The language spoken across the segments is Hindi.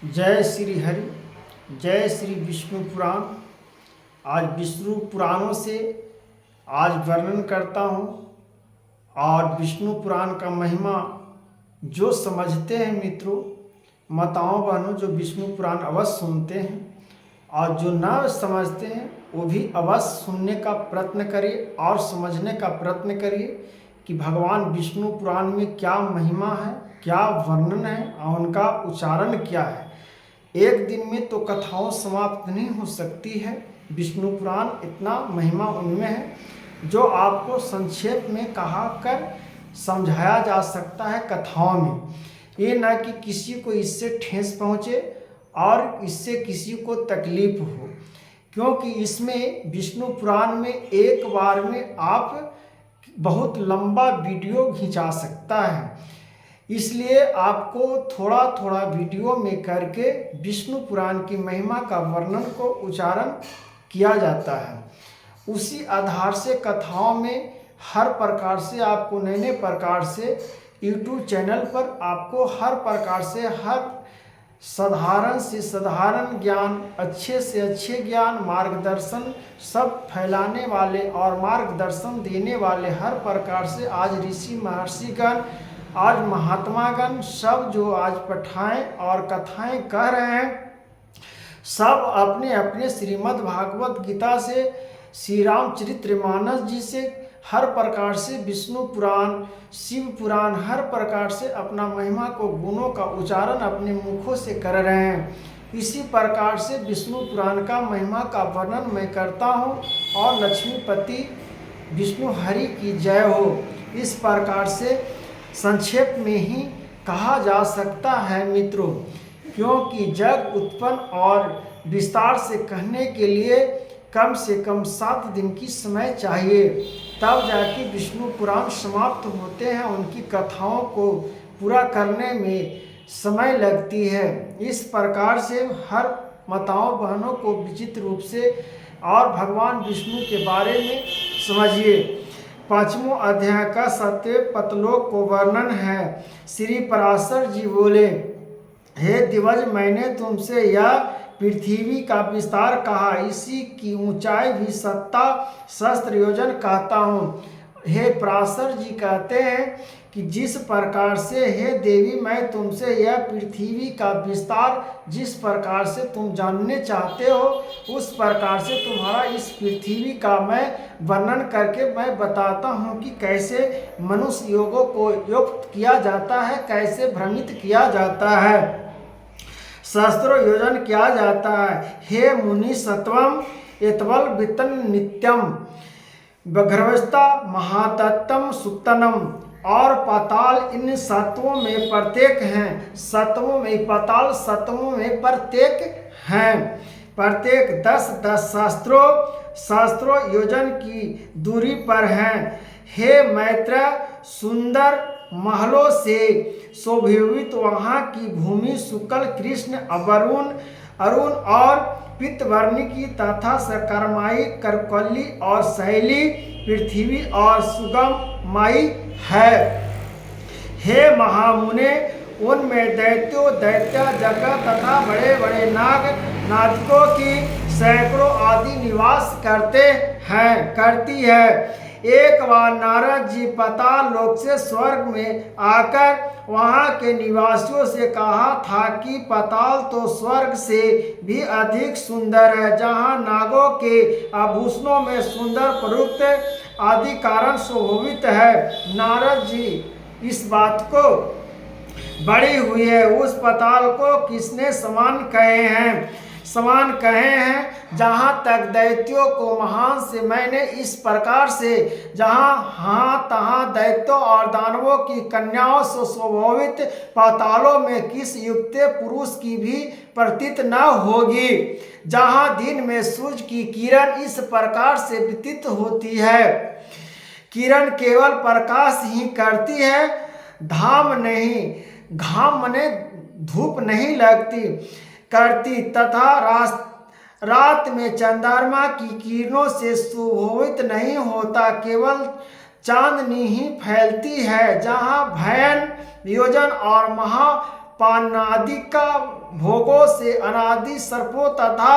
जय श्री हरि, जय श्री विष्णु पुराण। आज विष्णु पुराणों से आज वर्णन करता हूँ और विष्णु पुराण का महिमा जो समझते हैं मित्रों, माताओं बहनों, जो विष्णु पुराण अवश्य सुनते हैं और जो न समझते हैं वो भी अवश्य सुनने का प्रयत्न करिए और समझने का प्रयत्न करिए कि भगवान विष्णु पुराण में क्या महिमा है, क्या वर्णन है और उनका उच्चारण क्या है। एक दिन में तो कथाओं समाप्त नहीं हो सकती है। विष्णु पुराण इतना महिमा उनमें है जो आपको संक्षेप में कहा कर समझाया जा सकता है कथाओं में। ये न कि किसी को इससे ठेस पहुँचे और इससे किसी को तकलीफ हो, क्योंकि इसमें विष्णु पुराण में एक बार में आप बहुत लंबा वीडियो खिंचा सकता है। इसलिए आपको थोड़ा थोड़ा वीडियो में करके विष्णु पुराण की महिमा का वर्णन को उच्चारण किया जाता है। उसी आधार से कथाओं में हर प्रकार से आपको नए नए प्रकार से YouTube चैनल पर आपको हर प्रकार से हर साधारण से साधारण ज्ञान, अच्छे से अच्छे ज्ञान, मार्गदर्शन सब फैलाने वाले और मार्गदर्शन देने वाले हर प्रकार से आज ऋषि महर्षिगण, आज महात्मागण सब जो आज पठाएं और कथाएं कह रहे हैं, सब अपने अपने श्रीमद् भागवत गीता से, श्री रामचरितमानस जी से, हर प्रकार से विष्णु पुराण, शिव पुराण, हर प्रकार से अपना महिमा को, गुणों का उच्चारण अपने मुखों से कर रहे हैं। इसी प्रकार से विष्णु पुराण का महिमा का वर्णन मैं करता हूँ और लक्ष्मीपति विष्णु हरि की जय हो। इस प्रकार से संक्षेप में ही कहा जा सकता है मित्रों, क्योंकि जग उत्पन्न और विस्तार से कहने के लिए कम से कम 7 दिन की समय चाहिए, तब जाके विष्णु पुराण समाप्त होते हैं। उनकी कथाओं को पूरा करने में समय लगती है। इस प्रकार से हर माताओं बहनों को विचित्र रूप से और भगवान विष्णु के बारे में समझिए। 5वां अध्याय का 7वें पतलोक को वर्णन है। श्री पराशर जी बोले, हे दिवज, मैंने तुमसे यह पृथ्वी का विस्तार कहा, इसी की ऊंचाई भी 70 योजन कहता हूँ। हे पराशर जी कहते हैं कि जिस प्रकार से, हे देवी, मैं तुमसे यह पृथ्वी का विस्तार जिस प्रकार से तुम जानने चाहते हो, उस प्रकार से तुम्हारा इस पृथ्वी का मैं वर्णन करके मैं बताता हूँ कि कैसे मनुष्य योगों को युक्त किया जाता है, कैसे भ्रमित किया जाता है, सहस्त्रों योजन किया जाता है। हे मुनि सत्वम एतवल वित्तन नित्यम गर्भस्था महातत्तम सुक्तनम, और पाताल इन सत्वों में प्रत्येक हैं। सत्वों में पाताल, सत्वों में प्रत्येक हैं। प्रत्येक 10-10 सहस्त्रों योजन की दूरी पर हैं। हे मैत्र, सुंदर महलों से शोभित वहाँ की भूमि शुक्ल, कृष्ण, अरुण और पित्तवर्णी की तथा सकरमाई, करकली और शैली, पृथ्वी और सुगममाई है। हे महामुने, उनमें दैत्य जगह तथा बड़े बड़े नागिकों की सैकड़ों आदि निवास करती है। एक बार नारद जी पाताल लोक से स्वर्ग में आकर वहाँ के निवासियों से कहा था कि पाताल तो स्वर्ग से भी अधिक सुंदर है, जहाँ नागों के आभूषणों में सुंदर प्रयुक्त आदि कारण शोभित है। नारद जी इस बात को बड़ी हुई है, उस पाताल को किसने समान कहे हैं, जहाँ तक दैत्यों को महान से मैंने इस प्रकार से, जहाँ तहाँ दैत्यों और दानवों की कन्याओं से शोभित पातालों में किस युक्त पुरुष की भी प्रतीत न होगी, जहाँ दिन में सूर्य की किरण इस प्रकार से व्यतीत होती है। किरण केवल प्रकाश ही करती है, घाम मने धूप नहीं लगती करती, तथा रात में चंद्रमा की किरणों से शोभित नहीं होता, केवल चांदनी ही फैलती है। जहाँ भयन योजन और पानादि का भोगों से अनादि सर्पों तथा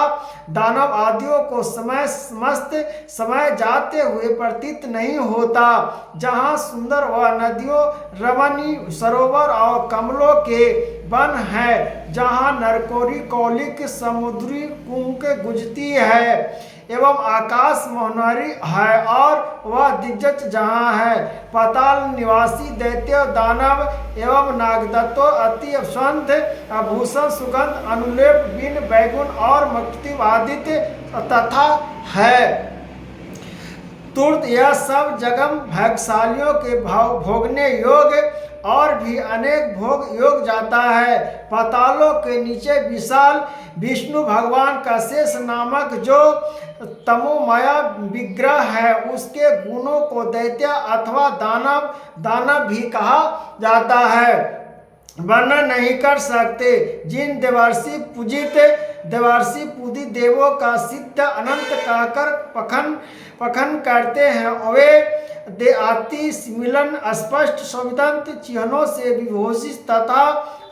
दानव आदियों को समस्त समय जाते हुए प्रतीत नहीं होता। जहाँ सुंदर व नदियों, रमणीय सरोवर और कमलों के वन है, जहाँ नरकोरी कौलिक समुद्री कुंक गुजती है एवं आकाश मोहनारी है, और वह दिग्गज जहाँ है, पाताल निवासी दैत्य दानव एवं नागदत्तो अति स्वंथ आभूषण सुगंध अनुलेप बिन बैगुन और मक्तिवादित तथा है। तुर्त यह सब जगम भाग्यशालियों के भोगने योग्य और भी अनेक भोग योग जाता है। पातालों के नीचे विशाल विष्णु भगवान का शेष नामक जो तमोमया विग्रह है, उसके गुणों को दैत्य अथवा दानव भी कहा जाता है, वर्णन नहीं कर सकते। जिन देवर्षि पूजित देवों का सिद्ध अनंत कहकर पखन करते हैं, वे अति मिलन स्पष्ट संविदंत चिन्हों से विभूषित तथा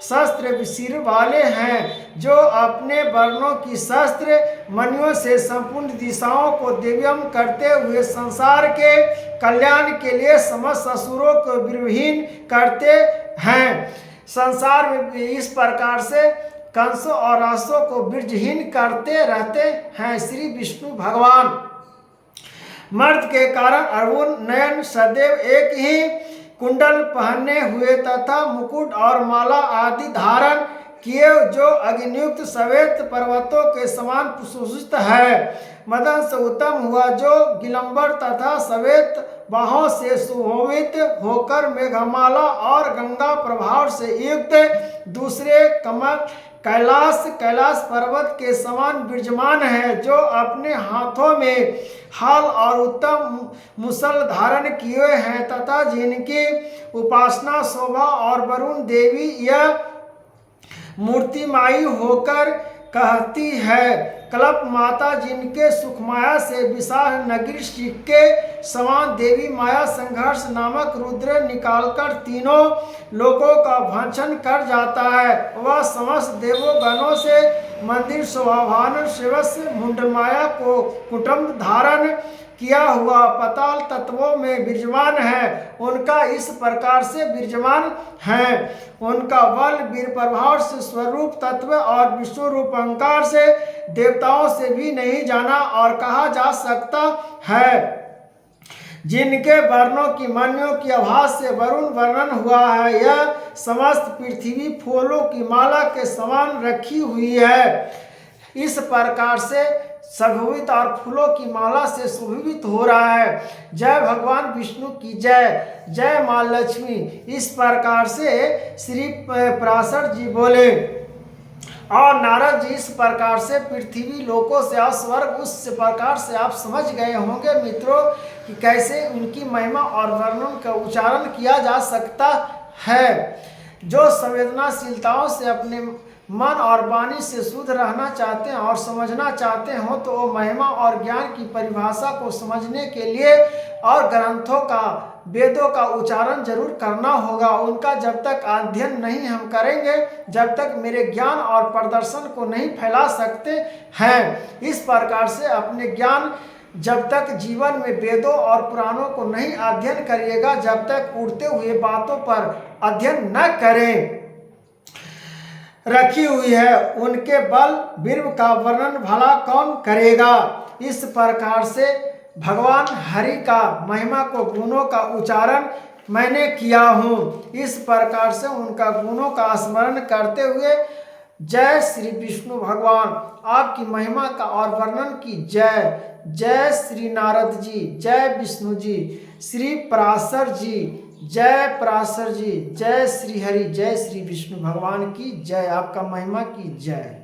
शस्त्र सिर वाले हैं, जो अपने वर्णों की शस्त्र मणियों से संपूर्ण दिशाओं को दिव्यम करते हुए संसार के कल्याण के लिए समस्त असुरों को विहीन करते हैं। संसार में इस प्रकार से कंसों और रासों को बीजहीन करते रहते हैं। श्री विष्णु भगवान मर्द के कारण अरुण नयन सदैव एक ही कुंडल पहने हुए तथा मुकुट और माला आदि धारण किए, जो अग्नियुक्त श्वेत पर्वतों के समान सुशोभित है। मदन से उत्तम हुआ, जो गिलंबर तथा श्वेत बाहों से सुशोभित होकर मेघमाला और गंगा प्रभाव से युक्त दूसरे कमल कैलाश पर्वत के समान विराजमान है, जो अपने हाथों में हाल और उत्तम मुसल धारण किए हैं तथा जिनकी उपासना शोभा और वरुण देवी यह मूर्तिमाई होकर कहती है। कल्प माता जिनके सुखमाया से विशाल नगरी के समान देवी माया संघर्ष नामक रुद्र निकालकर तीनों लोकों का भंशन कर जाता है। वह समस्त देवों गणों से मंदिर शोभावान शिवस मुंडमाया को कुटुंब धारण किया हुआ पाताल तत्वों में विराजमान है। उनका इस प्रकार से विराजमान है, उनका बल वीर प्रभाव से स्वरूप तत्व और विश्व रूप अहंकार से देवताओं से भी नहीं जाना और कहा जा सकता है। जिनके वर्णों की मणियों की आभास से वरुण वर्णन हुआ है, यह समस्त पृथ्वी फूलों की माला के समान रखी हुई है। इस प्रकार से शोभित और फूलों की माला से शोभित हो रहा है। जय भगवान विष्णु की जय, जय माँ लक्ष्मी। इस प्रकार से श्री पराशर जी बोले और नारद जी इस प्रकार से पृथ्वी लोकों से आप स्वर्ग उस प्रकार से आप समझ गए होंगे मित्रों कि कैसे उनकी महिमा और वर्णन का उच्चारण किया जा सकता है। जो संवेदनाशीलताओं से अपने मन और वाणी से शुद्ध रहना चाहते हैं और समझना चाहते हो, तो वो महिमा और ज्ञान की परिभाषा को समझने के लिए और ग्रंथों का वेदों का उच्चारण जरूर करना होगा। उनका जब तक अध्ययन नहीं हम करेंगे, जब तक मेरे ज्ञान और प्रदर्शन को नहीं फैला सकते हैं। इस प्रकार से अपने ज्ञान जब तक जीवन में वेदों और पुराणों को नहीं अध्ययन करिएगा, जब तक उड़ते हुए बातों पर अध्ययन न करें रखी हुई है, उनके बल बिर्ब का वर्णन भला कौन करेगा। इस प्रकार से भगवान हरि का महिमा को गुणों का उच्चारण मैंने किया हूँ। इस प्रकार से उनका गुणों का स्मरण करते हुए जय श्री विष्णु भगवान, आपकी महिमा का और वर्णन की जय। जय श्री नारद जी, जय विष्णु जी, श्री पराशर जी, जय पराशर जी, जय श्री हरि, जय श्री विष्णु भगवान की जय, आपका महिमा की जय।